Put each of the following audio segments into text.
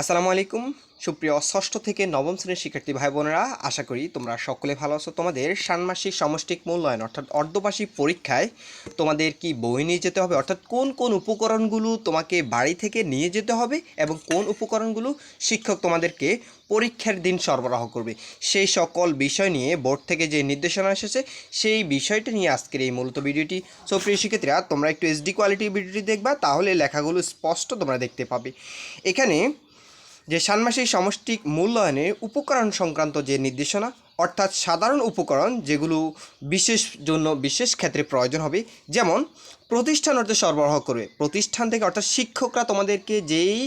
আসসালামু আলাইকুম সুপ্রিয় ষষ্ঠ থেকে নবম শ্রেণীর শিক্ষার্থী ভাই বোনেরা, আশা করি তোমরা সকলে ভালো আছো। তোমাদের ষান্মাসিক সমষ্টিক মূল্যায়ন অর্থাৎ অর্ধবার্ষিক পরীক্ষায় তোমাদের কি বই নিয়ে যেতে হবে, অর্থাৎ কোন কোন উপকরণগুলো তোমাকে বাড়ি থেকে নিয়ে যেতে হবে এবং কোন উপকরণগুলো শিক্ষক তোমাদেরকে পরীক্ষার দিন সরবরাহ করবে, সেই সকল বিষয় নিয়ে বোর্ড থেকে যে নির্দেশনা এসেছে সেই বিষয়টা নিয়ে আজকের এই মূলত ভিডিওটি। সো প্রিয় শিক্ষার্থীরা, তোমরা একটু এইচডি কোয়ালিটির ভিডিওটি দেখবা, তাহলে লেখাগুলো স্পষ্ট তোমরা দেখতে পাবে। এখানে যে ষান্মাসিক সমষ্টিক মূল্যায়নে উপকরণ সংক্রান্ত যে নির্দেশনা, অর্থাৎ সাধারণ উপকরণ যেগুলো বিশেষ ক্ষেত্রে প্রয়োজন হবে, যেমন প্রতিষ্ঠান অর্থে সরবরাহ করবে, প্রতিষ্ঠান থেকে অর্থাৎ শিক্ষকরা তোমাদেরকে যেই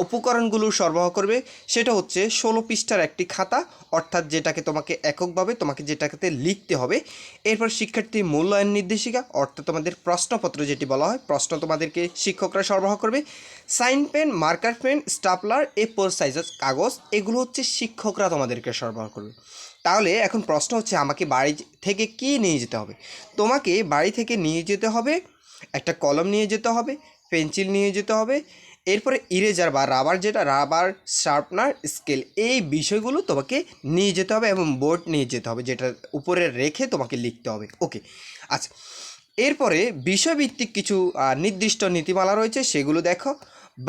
উপকরণগুলো সরবরাহ করবে সেটা হচ্ছে 16 পৃষ্ঠার একটি খাতা, অর্থাৎ যেটাকে তোমাকে এককভাবে যেটাকে লিখতে হবে। এরপর শিক্ষার্থী মূল্যায়ন নির্দেশিকা, অর্থাৎ তোমাদের প্রশ্নপত্র যেটি বলা হয়, প্রশ্ন তোমাদেরকে শিক্ষকরা সরবরাহ করবে। Sign pen, marker pen, stapler, A4 সাইজের কাগজ, এগুলো হচ্ছে শিক্ষকরা তোমাদেরকে সরবরাহ করবে। তাহলে এখন প্রশ্ন হচ্ছে, আমাকে বাড়ি থেকে কি নিয়ে যেতে হবে? তোমাকে বাড়ি থেকে নিয়ে যেতে হবে একটা কলম নিয়ে যেতে হবে, পেন্সিল নিয়ে যেতে হবে, এরপরে ইরেজার বা রাবার শার্পনার, স্কেল, এই বিষয়গুলো তোমাকে নিয়ে যেতে হবে এবং বোর্ড নিয়ে যেতে হবে, যেটা উপরে রেখে তোমাকে লিখতে হবে। ওকে, আচ্ছা। এরপরে বিষয়ভিত্তিক কিছু নির্দিষ্ট নীতিমালা রয়েছে, সেগুলো দেখো।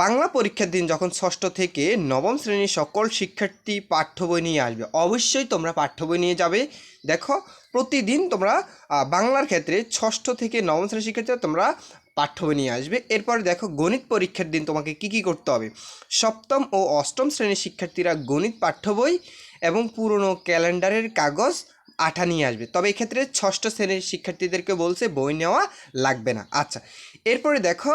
বাংলা পরীক্ষার দিন যখন ষষ্ঠ থেকে নবম শ্রেণীর সকল শিক্ষার্থী পাঠ্য বই নিয়ে আসবে, অবশ্যই তোমরা পাঠ্য বই নিয়ে যাবে। দেখো, প্রতিদিন তোমরা বাংলার ক্ষেত্রে ষষ্ঠ থেকে নবম শ্রেণীর শিক্ষার্থীরা তোমরা পাঠ্য বই নিয়ে আসবে। এরপর দেখো, গণিত পরীক্ষার দিন তোমাকে কি কি করতে হবে। সপ্তম ও অষ্টম শ্রেণীর শিক্ষার্থীরা গণিত পাঠ্য বই এবং পুরনো ক্যালেন্ডারের কাগজ, আঠা নিয়ে আসবে। তবে এক্ষেত্রে ষষ্ঠ শ্রেণীর শিক্ষার্থীদেরকে বলছে বই নেওয়া লাগবে না। আচ্ছা, এরপরে দেখো,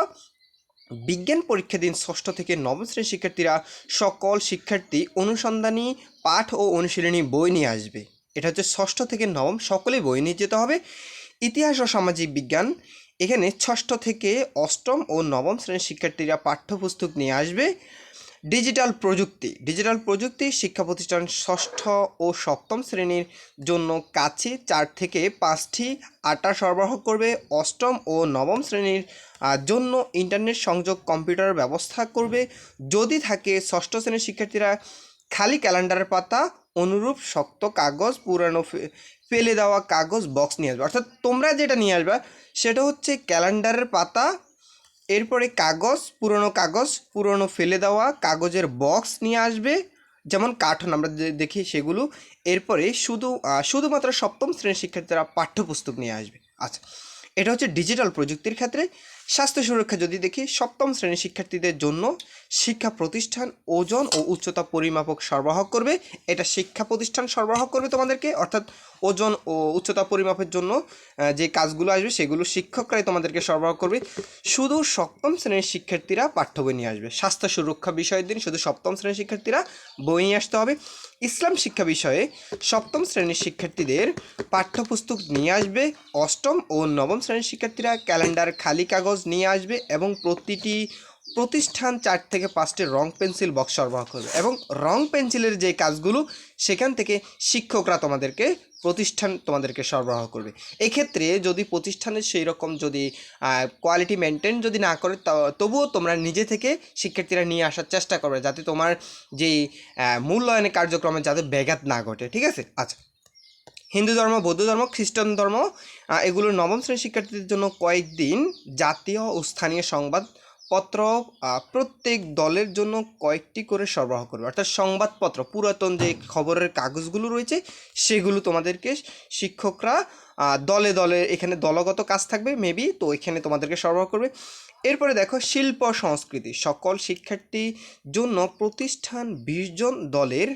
বিজ্ঞান পরীক্ষা দিন ষষ্ঠ থেকে নবম শ্রেণীর শিক্ষার্থীরা সকল শিক্ষার্থী অনুসন্ধানী পাঠ ও অনুশীলনী বই নিয়ে আসবে। এটা হচ্ছে ষষ্ঠ থেকে নবম সকলেই বই নিয়ে যেতে হবে। ইতিহাস ও সামাজিক বিজ্ঞান, এখানে ষষ্ঠ থেকে অষ্টম ও নবম শ্রেণীর শিক্ষার্থীরা পাঠ্যপুস্তক নিয়ে আসবে। ডিজিটাল প্রযুক্তি শিক্ষা প্রতিষ্ঠান ষষ্ঠ ও সপ্তম শ্রেণীর জন্য কাছে 4 থেকে 5টি আটা সরবরাহ করবে। অষ্টম ও নবম শ্রেণীর জন্য ইন্টারনেট সংযোগ কম্পিউটার ব্যবস্থা করবে। যদি থাকে, ষষ্ঠ শ্রেণীর শিক্ষার্থীরা খালি ক্যালেন্ডারের পাতা, অনুরূপ শক্ত কাগজ, পুরানো ফেলে দেওয়া কাগজ বক্স নিয়ে আসবে। অর্থাৎ তোমরা যেটা নিয়ে আসবে সেটা হচ্ছে ক্যালেন্ডারের পাতা, এরপরে পুরনো ফেলে দেওয়া কাগজের বক্স নিয়ে আসবে, যেমন কার্টন আমরা দেখি সেগুলো। এরপরে শুধুমাত্র সপ্তম শ্রেণীর শিক্ষার্থীরা পাঠ্যপুস্তক নিয়ে আসবে। আচ্ছা, এটা হচ্ছে ডিজিটাল প্রযুক্তির ক্ষেত্রে। স্বাস্থ্য সুরক্ষা যদি দেখি, সপ্তম শ্রেণীর শিক্ষার্থীদের জন্য শিক্ষা প্রতিষ্ঠান ওজন ও উচ্চতা পরিমাপক সরবরাহ করবে। এটা শিক্ষা প্রতিষ্ঠান সরবরাহ করবে তোমাদেরকে, অর্থাৎ ওজন ও উচ্চতা পরিমাপের জন্য যে কাজগুলো আসবে সেগুলো শিক্ষকরাই তোমাদেরকে সরবরাহ করবে। শুধু সপ্তম শ্রেণীর শিক্ষার্থীরা পাঠ্য বই নিয়ে আসবে। স্বাস্থ্য সুরক্ষা বিষয়ের দিন শুধু সপ্তম শ্রেণীর শিক্ষার্থীরা বই নিয়ে আসতে হবে। ইসলাম শিক্ষা বিষয়ে সপ্তম শ্রেণীর শিক্ষার্থীদের পাঠ্যপুস্তক নিয়ে আসবে। অষ্টম ও নবম শ্রেণীর শিক্ষার্থীরা ক্যালেন্ডার, খালি কাগজ নিয়ে আসবে এবং প্রতিটি প্রতিষ্ঠান 4 থেকে 5টি রং পেন্সিল বক্স সরবরাহ করবে। এবং রং পেন্সিলের যে কাজগুলো সেখান থেকে শিক্ষকরা তোমাদেরকে সরবরাহ করবে। এক্ষেত্রে যদি প্রতিষ্ঠানের সেই রকম যদি কোয়ালিটি মেনটেন যদি না করে, তবুও তোমরা নিজে থেকে শিক্ষার্থীরা নিয়ে আসার চেষ্টা করবে, যাতে তোমার যেই মূল্যায়নের কার্যক্রমে যাতে ব্যাঘাত না ঘটে। ঠিক আছে? আচ্ছা, হিন্দু ধর্ম, বৌদ্ধ ধর্ম, খ্রিস্টান ধর্ম, এগুলো নবম শ্রেণীর শিক্ষার্থীদের জন্য কয়েকদিন জাতীয় ও স্থানীয় সংবাদপত্র প্রত্যেক দলের জন্য কয়েকটি করে সরবরাহ করবে। অর্থাৎ সংবাদপত্র, পুরাতন যে খবরের কাগজগুলো রয়েছে সেগুলো তোমাদেরকে শিক্ষকরা দলে দলে, এখানে দলগত কাজ থাকবে মেবি, তো এখানে তোমাদেরকে সরবরাহ করবে। এরপরে দেখো, শিল্প সংস্কৃতি, সকল শিক্ষার্থীর জন্য প্রতিষ্ঠান 20 জন দলের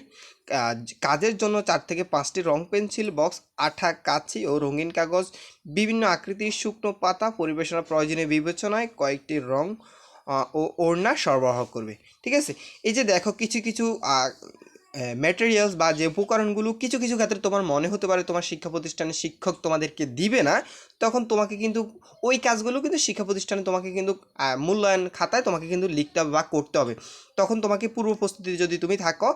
কাজের জন্য 4 থেকে 5টি রং পেন্সিল বক্স, আঠা, কাঁচি ও রঙিন কাগজ, বিভিন্ন আকৃতির শুকনো পাতা, পরিবেশনা প্রয়োজনীয় বিবেচনায় কয়েকটি রং ও ওড়না সরবরাহ করবে। ঠিক আছে? এই যে দেখো, কিছু কিছু ম্যাটেরিয়ালস বা যে উপকরণগুলো কিছু কিছু ক্ষেত্রে তোমার মনে হতে পারে তোমার শিক্ষা প্রতিষ্ঠানের শিক্ষক তোমাদেরকে দিবে না, তখন তোমাকে কিন্তু ওই কাজগুলো কিন্তু শিক্ষা প্রতিষ্ঠানে তোমাকে কিন্তু মূল্যায়ন খাতায় তোমাকে কিন্তু লিখতে হবে বা করতে হবে। তখন তোমাকে পূর্ব প্রস্তুতি যদি তুমি থাকো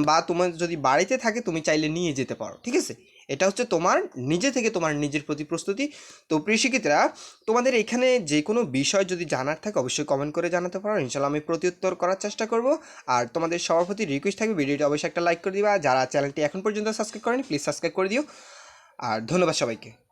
বা তোমার যদি বাড়িতে থাকে, তুমি চাইলে নিয়ে যেতে পারো। ঠিক আছে? এটা হচ্ছে তোমার নিজে থেকে তোমার নিজের প্রতি প্রস্তুতি। তো প্রিয় শিক্ষিতরা, তোমাদের এখানে যে কোনো বিষয় যদি জানার থাকে অবশ্যই কমেন্ট করে জানাতে পারো, ইনশাল্লাহ আমি প্রত্যুত্তর করার চেষ্টা করব। আর তোমাদের সবার প্রতি রিকোয়েস্ট থাকবে ভিডিওটি অবশ্যই একটা লাইক করে দিবা, যারা চ্যানেলটি এখন পর্যন্ত সাবস্ক্রাইব করেনি প্লিজ সাবস্ক্রাইব করে দিও। আর ধন্যবাদ সবাইকে।